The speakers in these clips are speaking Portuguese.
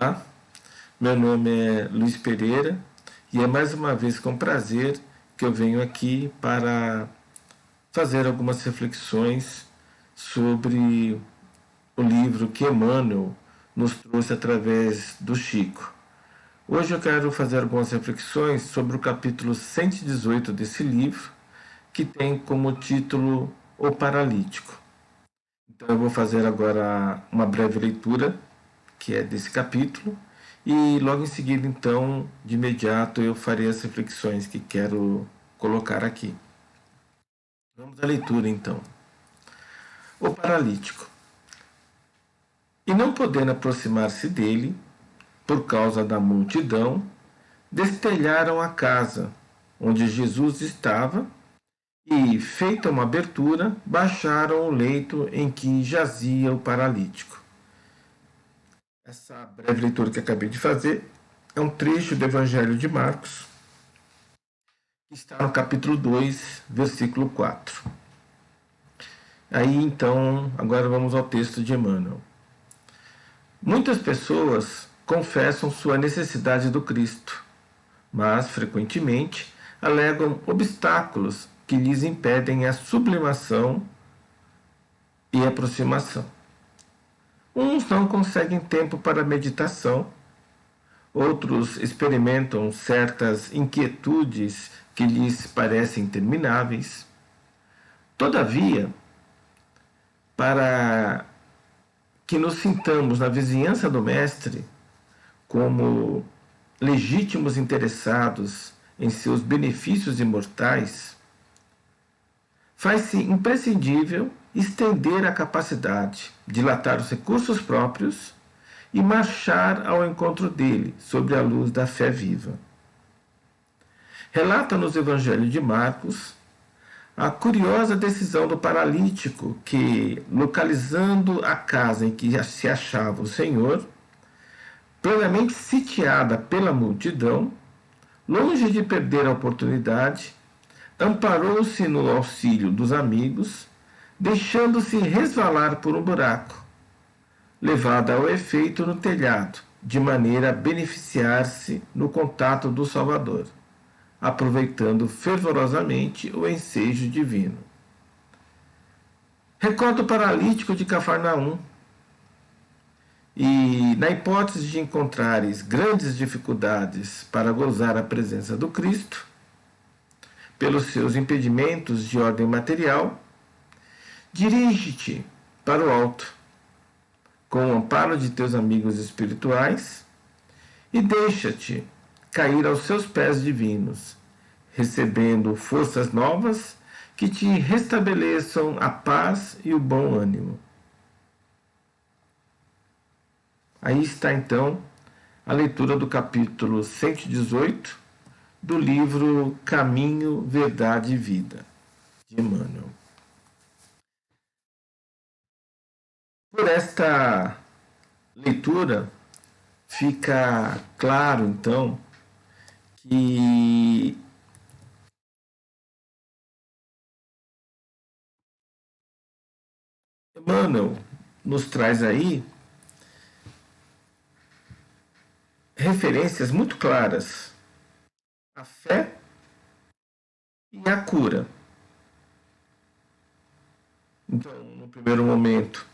Olá, meu nome é Luiz Pereira e é mais uma vez com prazer que eu venho aqui para fazer algumas reflexões sobre o livro que Emmanuel nos trouxe através do Chico. Hoje eu quero fazer algumas reflexões sobre o capítulo 118 desse livro, que tem como título O Paralítico. Então eu vou fazer agora uma breve leitura, que é desse capítulo, e logo em seguida, então, de imediato, eu farei as reflexões que quero colocar aqui. Vamos à leitura, então. O paralítico. E não podendo aproximar-se dele, por causa da multidão, destelharam a casa onde Jesus estava e, feita uma abertura, baixaram o leito em que jazia o paralítico. Essa breve leitura que acabei de fazer é um trecho do Evangelho de Marcos, que está no capítulo 2, versículo 4. Aí, então, agora vamos ao texto de Emmanuel. Muitas pessoas confessam sua necessidade do Cristo, mas, frequentemente, alegam obstáculos que lhes impedem a sublimação e aproximação. Uns não conseguem tempo para meditação, outros experimentam certas inquietudes que lhes parecem intermináveis. Todavia, para que nos sintamos na vizinhança do Mestre como legítimos interessados em seus benefícios imortais, faz-se imprescindível estender a capacidade, dilatar os recursos próprios e marchar ao encontro dele sobre a luz da fé viva. Relata nos Evangelhos de Marcos a curiosa decisão do paralítico que, localizando a casa em que se achava o Senhor, plenamente sitiada pela multidão, longe de perder a oportunidade, amparou-se no auxílio dos amigos, deixando-se resvalar por um buraco, levada ao efeito no telhado, de maneira a beneficiar-se no contato do Salvador, aproveitando fervorosamente o ensejo divino. Recorda o paralítico de Cafarnaum, e, na hipótese de encontrares grandes dificuldades para gozar a presença do Cristo, pelos seus impedimentos de ordem material, dirige-te para o alto, com o amparo de teus amigos espirituais, e deixa-te cair aos seus pés divinos, recebendo forças novas que te restabeleçam a paz e o bom ânimo. Aí está, então, a leitura do capítulo 118 do livro Caminho, Verdade e Vida, de Emmanuel. Por esta leitura, fica claro, então, que Emmanuel nos traz aí referências muito claras à fé e à cura. Então, no primeiro momento,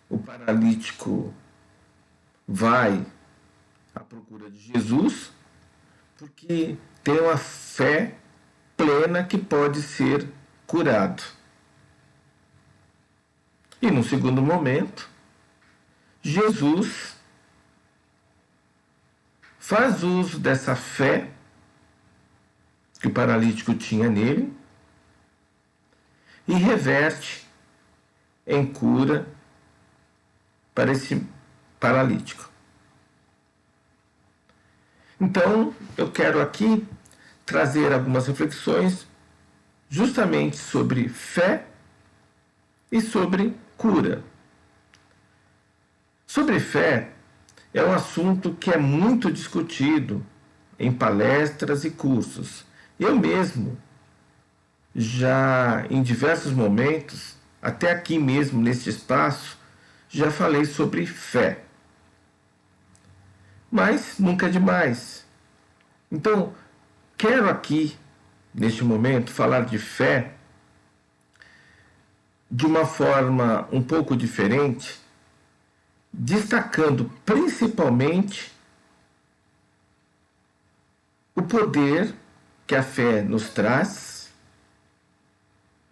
o paralítico vai à procura de Jesus, porque tem uma fé plena que pode ser curado. E no segundo momento, Jesus faz uso dessa fé que o paralítico tinha nele e reverte em cura para esse paralítico. Então, eu quero aqui trazer algumas reflexões justamente sobre fé e sobre cura. Sobre fé, é um assunto que é muito discutido em palestras e cursos. Eu mesmo, já em diversos momentos, até aqui mesmo neste espaço, já falei sobre fé. mas nunca é demais. Então, quero aqui, neste momento, falar de fé de uma forma um pouco diferente, destacando principalmente o poder que a fé nos traz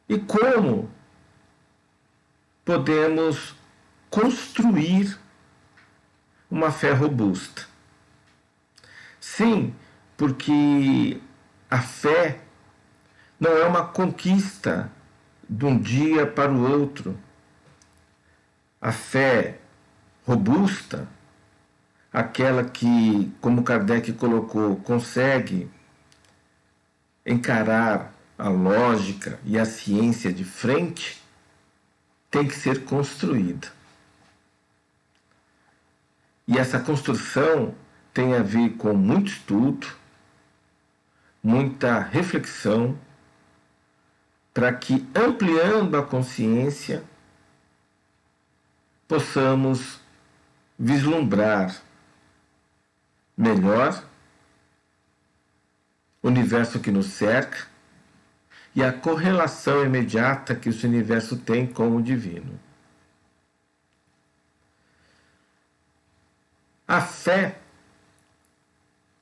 e como podemos construir uma fé robusta. Sim, porque a fé não é uma conquista de um dia para o outro. A fé robusta, aquela que, como Kardec colocou, consegue encarar a lógica e a ciência de frente, tem que ser construída. E essa construção tem a ver com muito estudo, muita reflexão, para que, ampliando a consciência, possamos vislumbrar melhor o universo que nos cerca e a correlação imediata que esse universo tem com o divino. A fé,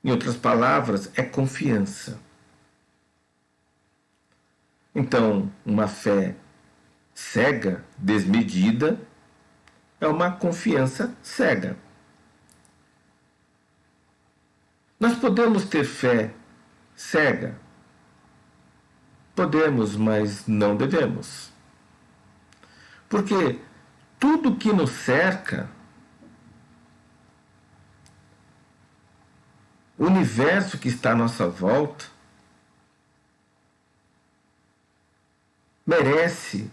em outras palavras, é confiança. Então, uma fé cega, desmedida, é uma confiança cega. Nós podemos ter fé cega? Podemos, mas não devemos. Porque tudo que nos cerca, o universo que está à nossa volta, merece,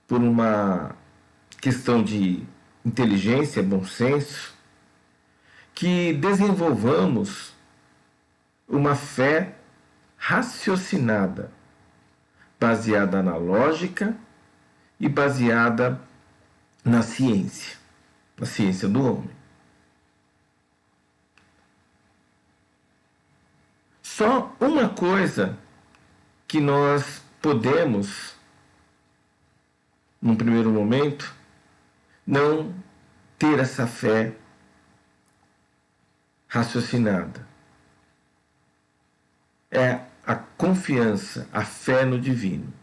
por uma questão de inteligência, bom senso, que desenvolvamos uma fé raciocinada, baseada na lógica e baseada na ciência do homem. Só uma coisa que nós podemos, num primeiro momento, não ter essa fé raciocinada. É a confiança, a fé no divino.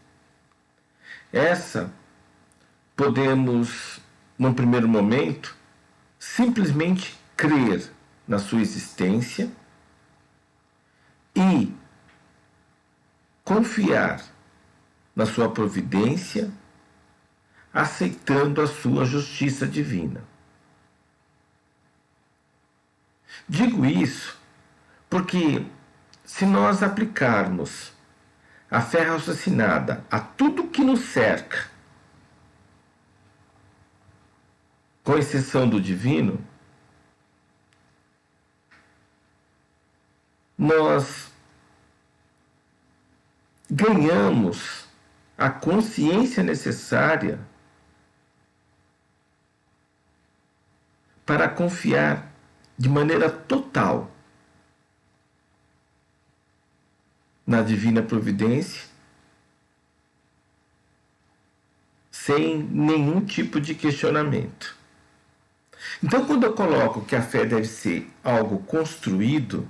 Essa podemos, num primeiro momento, simplesmente crer na sua existência e confiar na sua providência, aceitando a sua justiça divina. Digo isso porque, se nós aplicarmos a fé raciocinada a tudo que nos cerca, com exceção do divino, nós ganhamos a consciência necessária para confiar de maneira total na divina providência, sem nenhum tipo de questionamento. Então, quando eu coloco que a fé deve ser algo construído,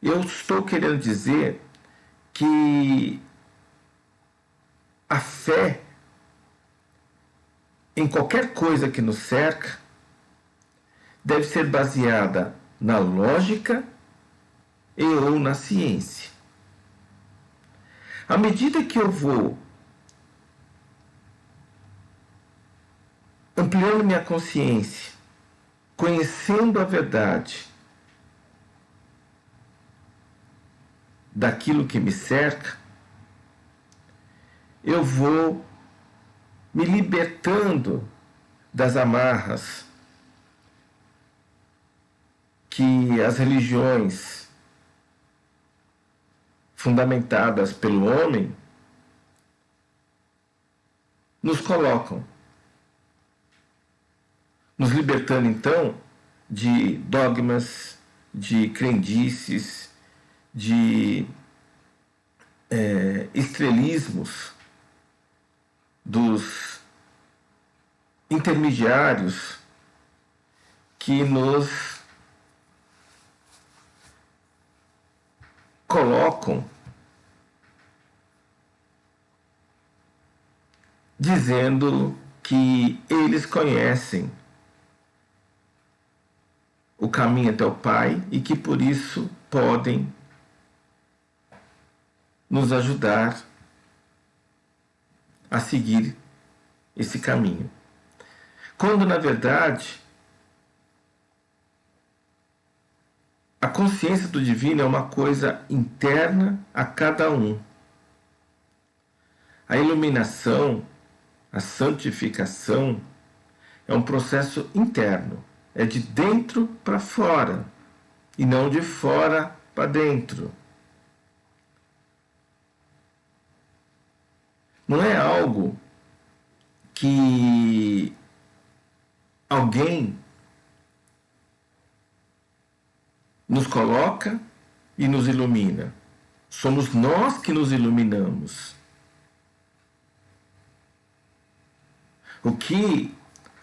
eu estou querendo dizer que a fé em qualquer coisa que nos cerca deve ser baseada na lógica e ou na ciência. À medida que eu vou ampliando minha consciência, conhecendo a verdade daquilo que me cerca, eu vou me libertando das amarras que as religiões fundamentadas pelo homem nos colocam. nos libertando então de dogmas, de crendices, de estrelismos dos intermediários que nos colocam dizendo que eles conhecem o caminho até o Pai e que por isso podem nos ajudar a seguir esse caminho. Quando, na verdade, a consciência do divino é uma coisa interna a cada um. A iluminação, a santificação, é um processo interno. É de dentro para fora e não de fora para dentro. Não é algo que alguém nos coloca e nos ilumina. Somos nós que nos iluminamos. O que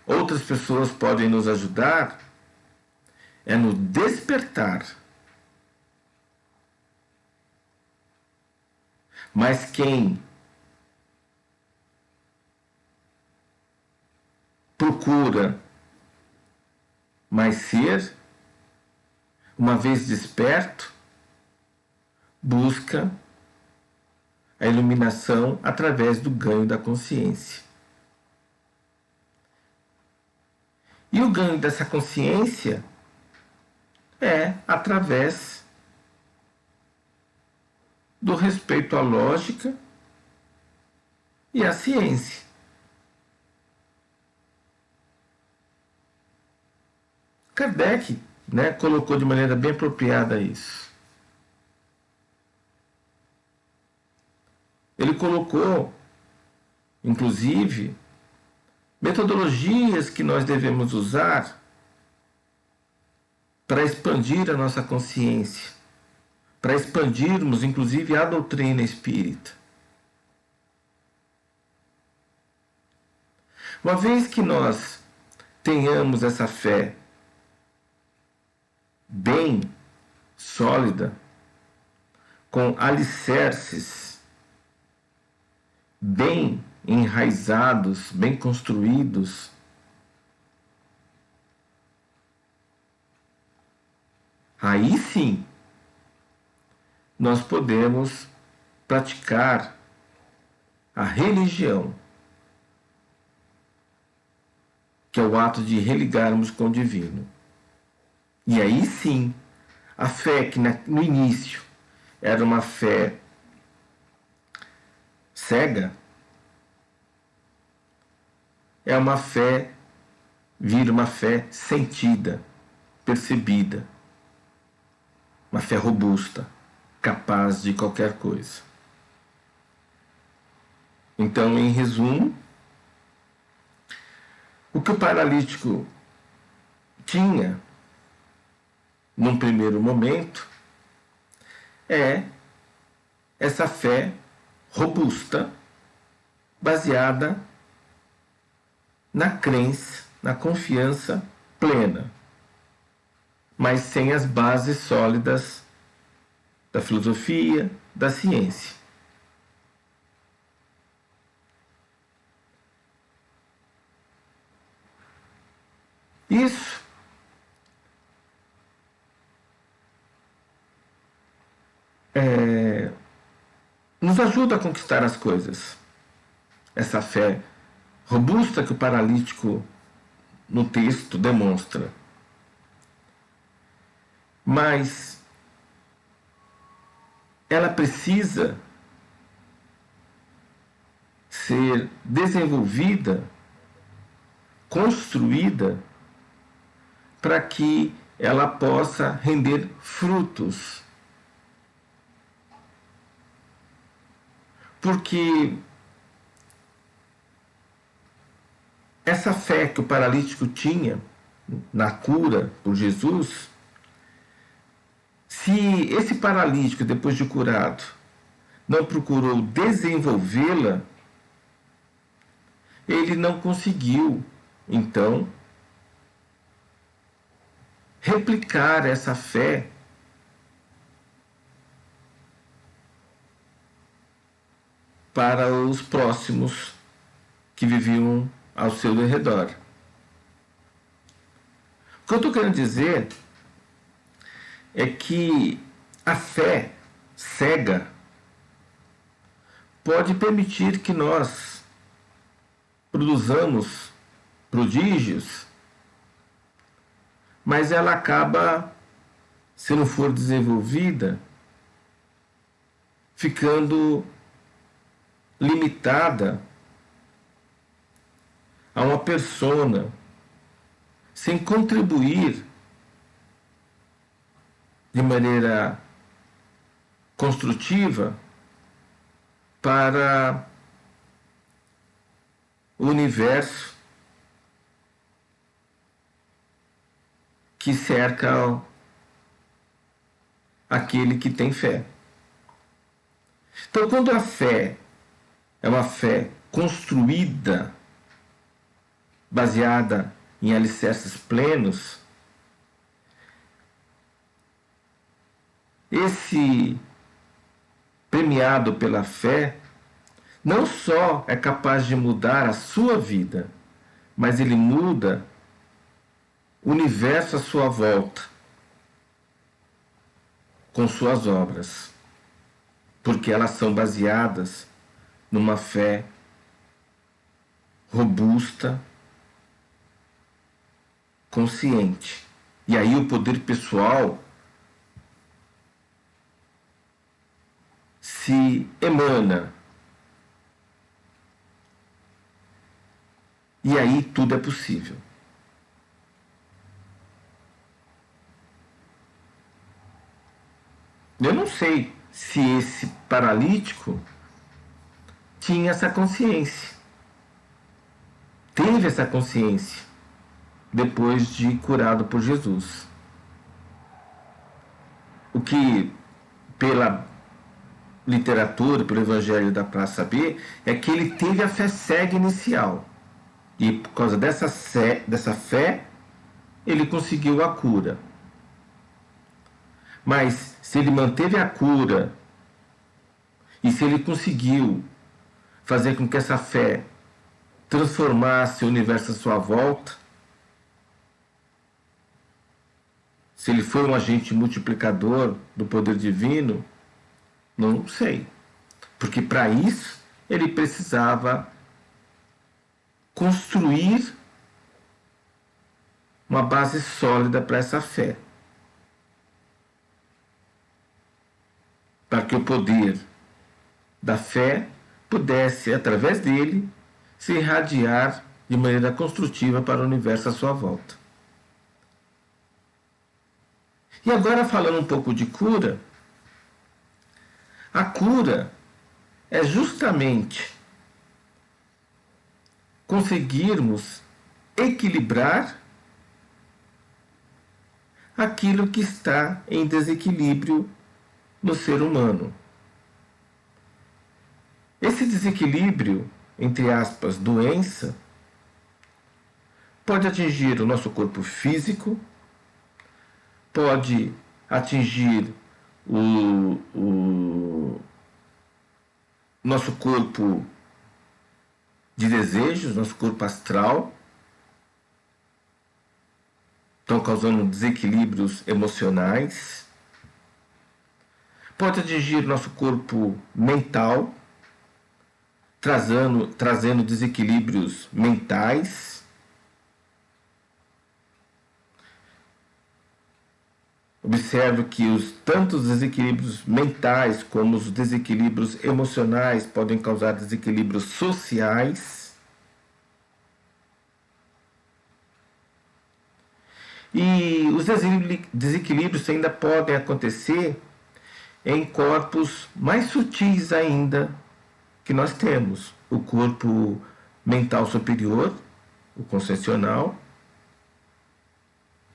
outras pessoas podem nos ajudar é no despertar. Mas quem procura mais ser, uma vez desperto, busca a iluminação através do ganho da consciência. E o ganho dessa consciência é através do respeito à lógica e à ciência. Kardec, colocou de maneira bem apropriada isso. Ele colocou, inclusive, metodologias que nós devemos usar para expandir a nossa consciência, para expandirmos, inclusive, a doutrina espírita. Uma vez que nós tenhamos essa fé bem sólida, com alicerces bem enraizados, bem construídos, aí sim nós podemos praticar a religião, que é o ato de religarmos com o divino. E aí sim, a fé que no início era uma fé cega, é uma fé, vira uma fé sentida, percebida, uma fé robusta, capaz de qualquer coisa. Então, em resumo, o que o paralítico tinha num primeiro momento é essa fé robusta, baseada na crença, na confiança plena, mas sem as bases sólidas da filosofia, da ciência. Isso nos ajuda a conquistar as coisas. Essa fé robusta que o paralítico no texto demonstra. Mas ela precisa ser desenvolvida, construída, para que ela possa render frutos. Porque essa fé que o paralítico tinha na cura por Jesus, se esse paralítico, depois de curado, não procurou desenvolvê-la, ele não conseguiu, então, replicar essa fé para os próximos que viviam ao seu redor. O que eu estou querendo dizer é que a fé cega pode permitir que nós produzamos prodígios, mas ela acaba, se não for desenvolvida, ficando limitada a uma persona, sem contribuir de maneira construtiva para o universo que cerca aquele que tem fé. Então, quando a fé é uma fé construída, baseada em alicerces plenos, esse premiado pela fé não só é capaz de mudar a sua vida, mas ele muda o universo à sua volta com suas obras, porque elas são baseadas numa fé robusta, consciente. E aí o poder pessoal se emana. E aí tudo é possível. Eu não sei se esse paralítico tinha essa consciência. Teve essa consciência depois de curado por Jesus. O que, pela literatura, pelo Evangelho dá para saber, é que ele teve a fé cega inicial. E por causa dessa fé, ele conseguiu a cura. Mas se ele manteve a cura e se ele conseguiu fazer com que essa fé transformasse o universo à sua volta, se ele foi um agente multiplicador do poder divino, não sei. Porque para isso ele precisava construir uma base sólida para essa fé. Para que o poder da fé pudesse, através dele, se irradiar de maneira construtiva para o universo à sua volta. E agora, falando um pouco de cura, a cura é justamente conseguirmos equilibrar aquilo que está em desequilíbrio no ser humano. Esse desequilíbrio, entre aspas, doença, pode atingir o nosso corpo físico, pode atingir o nosso corpo de desejos, nosso corpo astral, estão causando desequilíbrios emocionais, pode atingir nosso corpo mental, trazendo desequilíbrios mentais. Observe que tanto os desequilíbrios mentais como os desequilíbrios emocionais podem causar desequilíbrios sociais. E os desequilíbrios ainda podem acontecer em corpos mais sutis ainda que nós temos. O corpo mental superior, o consciencial,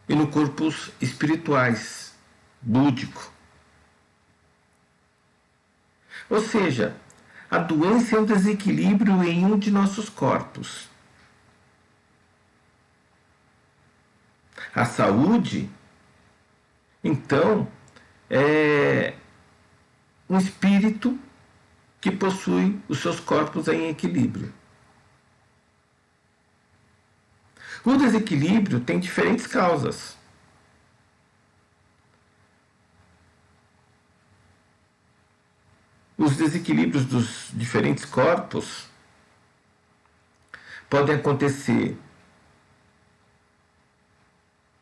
e no corpos espirituais, búdico. Ou seja, a doença é um desequilíbrio em um de nossos corpos. A saúde, então, é um espírito que possui os seus corpos em equilíbrio. O desequilíbrio tem diferentes causas. Os desequilíbrios dos diferentes corpos podem acontecer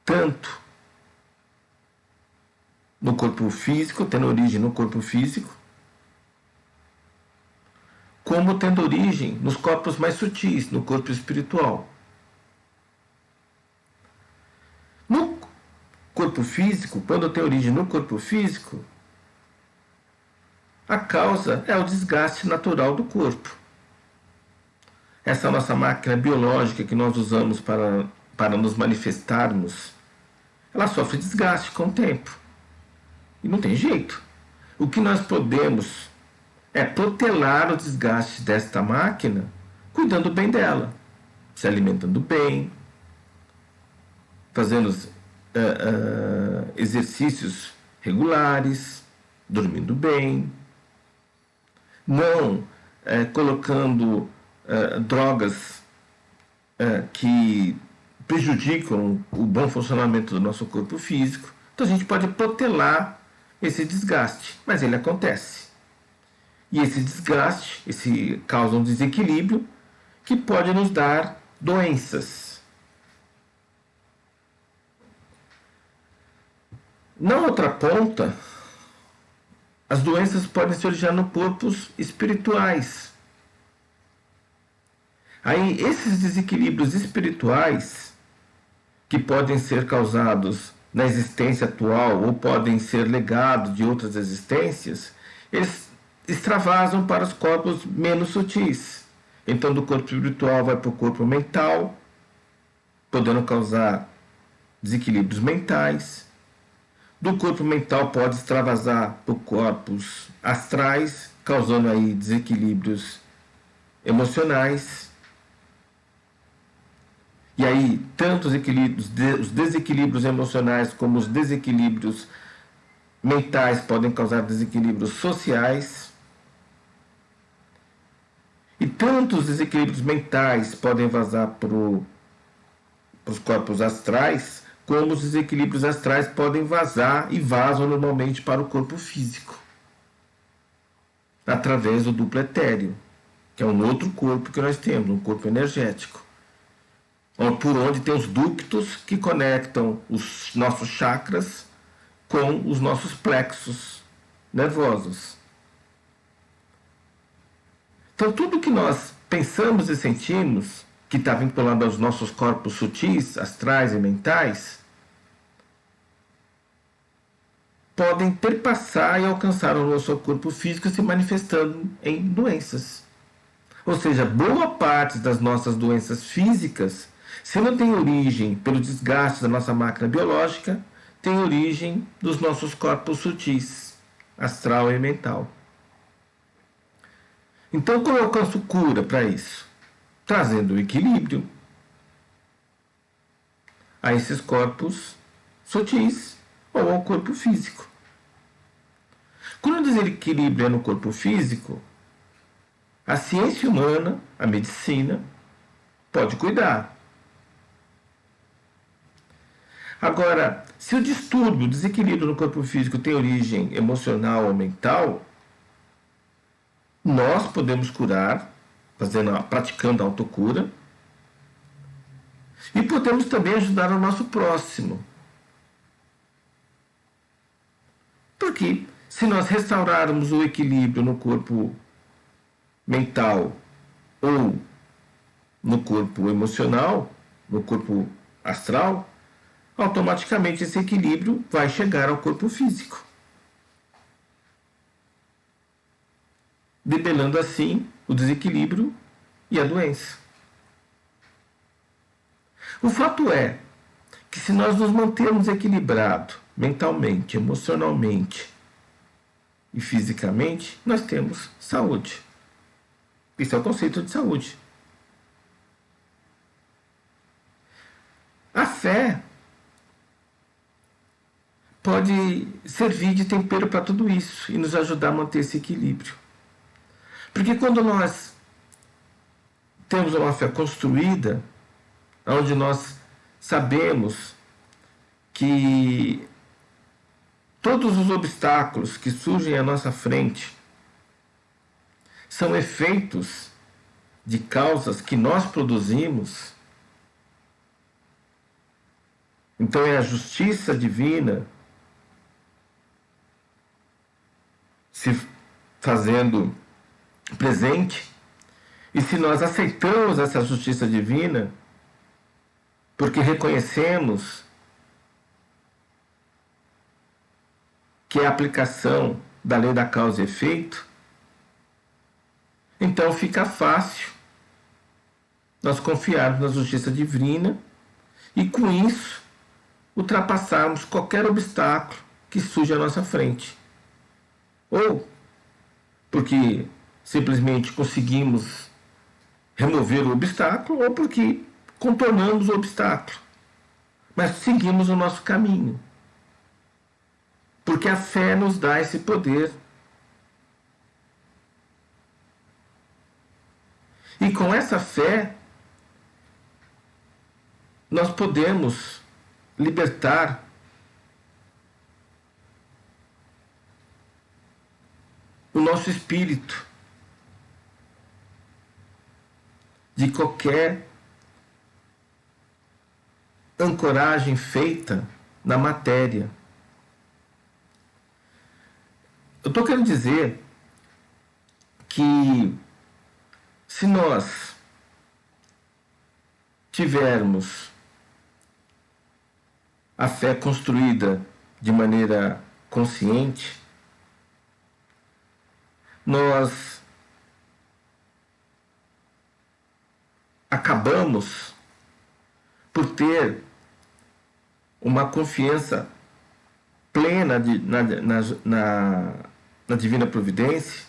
tanto no corpo físico, tendo origem no corpo físico, como tendo origem nos corpos mais sutis, no corpo espiritual. No corpo físico, quando tem origem no corpo físico, a causa é o desgaste natural do corpo. Essa nossa máquina biológica que nós usamos para nos manifestarmos, ela sofre desgaste com o tempo. E não tem jeito. O que nós podemos é protelar o desgaste desta máquina cuidando bem dela, se alimentando bem, fazendo exercícios regulares, dormindo bem, não colocando drogas que prejudicam o bom funcionamento do nosso corpo físico. Então a gente pode protelar esse desgaste, mas ele acontece. E esse desgaste, causa um desequilíbrio que pode nos dar doenças. Na outra ponta, as doenças podem se originar no corpos espirituais. Aí, esses desequilíbrios espirituais, que podem ser causados na existência atual ou podem ser legados de outras existências, eles extravasam para os corpos menos sutis. Então, do corpo espiritual vai para o corpo mental, podendo causar desequilíbrios mentais. Do corpo mental pode extravasar para os corpos astrais, causando aí desequilíbrios emocionais. E aí, tanto os desequilíbrios emocionais como os desequilíbrios mentais podem causar desequilíbrios sociais. E tanto os desequilíbrios mentais podem vazar para os corpos astrais, como os desequilíbrios astrais podem vazar e vazam normalmente para o corpo físico, através do duplo etéreo, que é um outro corpo que nós temos, um corpo energético, por onde tem os ductos que conectam os nossos chakras com os nossos plexos nervosos. Então, tudo que nós pensamos e sentimos, que está vinculado aos nossos corpos sutis, astrais e mentais, podem perpassar e alcançar o nosso corpo físico, se manifestando em doenças. Ou seja, boa parte das nossas doenças físicas, se não tem origem pelo desgaste da nossa máquina biológica, tem origem dos nossos corpos sutis, astral e mental. Então, como eu alcanço cura para isso? Trazendo o equilíbrio a esses corpos sutis ou ao corpo físico. Quando o desequilíbrio é no corpo físico, a ciência humana, a medicina, pode cuidar. Agora, se o distúrbio, o desequilíbrio no corpo físico tem origem emocional ou mental, nós podemos curar, praticando a autocura, e podemos também ajudar o nosso próximo. Porque se nós restaurarmos o equilíbrio no corpo mental ou no corpo emocional, no corpo astral, automaticamente esse equilíbrio vai chegar ao corpo físico, debelando assim o desequilíbrio e a doença. O fato é que se nós nos mantermos equilibrados mentalmente, emocionalmente e fisicamente, nós temos saúde. Esse é o conceito de saúde. A fé pode servir de tempero para tudo isso e nos ajudar a manter esse equilíbrio. Porque quando nós temos uma fé construída, onde nós sabemos que todos os obstáculos que surgem à nossa frente são efeitos de causas que nós produzimos, então é a justiça divina se fazendo presente. E se nós aceitamos essa justiça divina, porque reconhecemos que é a aplicação da lei da causa e efeito, então fica fácil nós confiarmos na justiça divina e, com isso, ultrapassarmos qualquer obstáculo que surja à nossa frente. Ou porque simplesmente conseguimos remover o obstáculo, ou porque contornamos o obstáculo, mas seguimos o nosso caminho. Porque a fé nos dá esse poder. E com essa fé, nós podemos libertar o nosso espírito de qualquer ancoragem feita na matéria. Eu estou querendo dizer que se nós tivermos a fé construída de maneira consciente, nós acabamos por ter uma confiança plena na divina providência,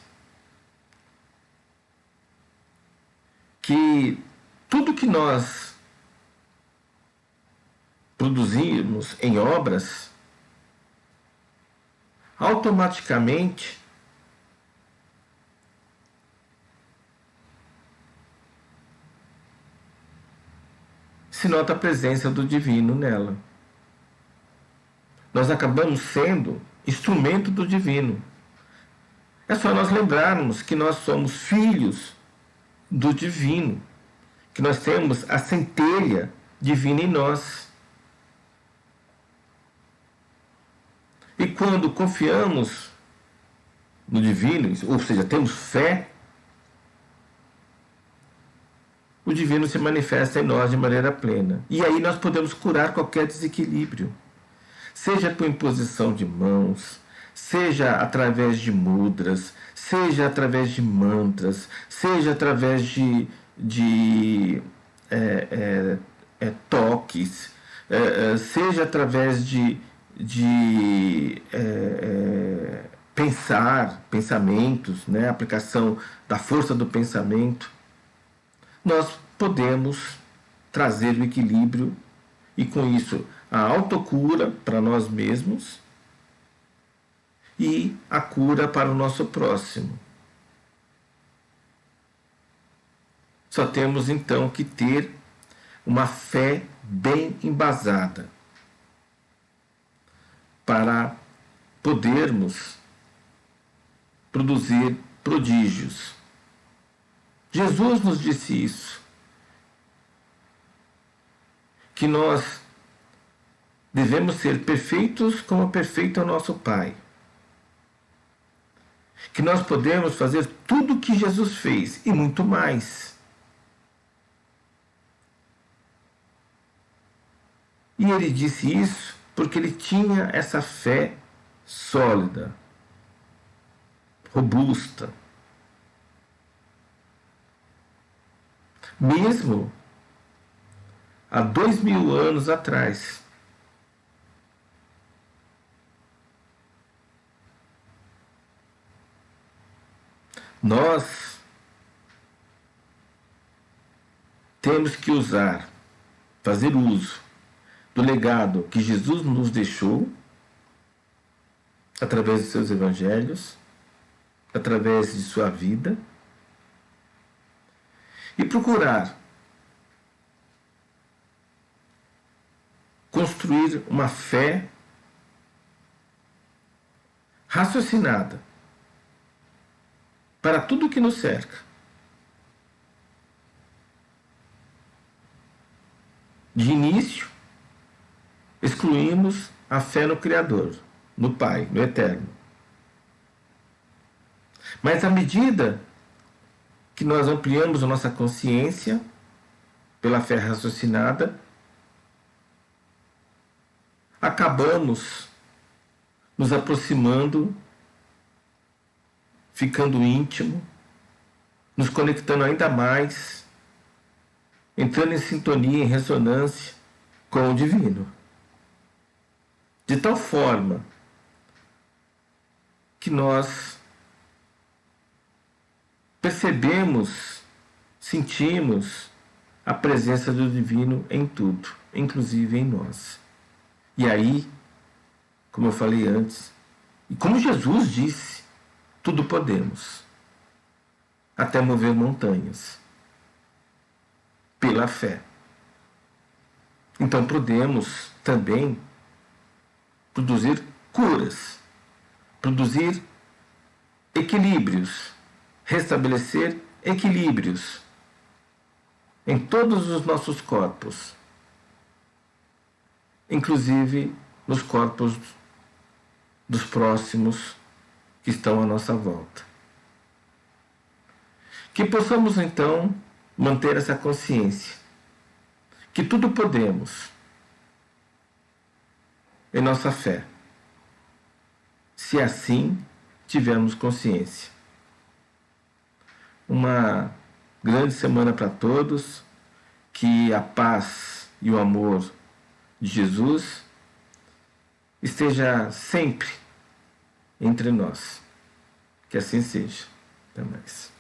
que tudo que nós produzimos em obras, automaticamente se nota a presença do divino nela. Nós acabamos sendo instrumento do divino. É só nós lembrarmos que nós somos filhos do divino, que nós temos a centelha divina em nós. E quando confiamos no divino, ou seja, temos fé, o divino se manifesta em nós de maneira plena. E aí nós podemos curar qualquer desequilíbrio, seja com imposição de mãos, seja através de mudras, seja através de mantras, seja através de toques, seja através de pensamentos, né? Aplicação da força do pensamento, nós podemos trazer o equilíbrio e, com isso, a autocura para nós mesmos e a cura para o nosso próximo. Só temos então que ter uma fé bem embasada para podermos produzir prodígios. Jesus nos disse isso, que nós devemos ser perfeitos como perfeito é o nosso Pai, que nós podemos fazer tudo o que Jesus fez e muito mais. E ele disse isso porque ele tinha essa fé sólida, robusta. Mesmo há 2000 anos atrás. Nós temos que fazer uso do legado que Jesus nos deixou, através de seus evangelhos, através de sua vida, e procurar construir uma fé raciocinada para tudo que nos cerca. De início, excluímos a fé no Criador, no Pai, no Eterno. Mas à medida que nós ampliamos a nossa consciência pela fé raciocinada, acabamos nos aproximando, ficando íntimo, nos conectando ainda mais, entrando em sintonia, em ressonância com o divino. De tal forma que nós percebemos, sentimos a presença do divino em tudo, inclusive em nós. E aí, como eu falei antes, e como Jesus disse, tudo podemos, até mover montanhas, pela fé. Então podemos também produzir curas, produzir equilíbrios, restabelecer equilíbrios em todos os nossos corpos, inclusive nos corpos dos próximos que estão à nossa volta. Que possamos então manter essa consciência, que tudo podemos em nossa fé, se assim tivermos consciência. Uma grande semana para todos, que a paz e o amor de Jesus esteja sempre entre nós. Que assim seja. Até mais.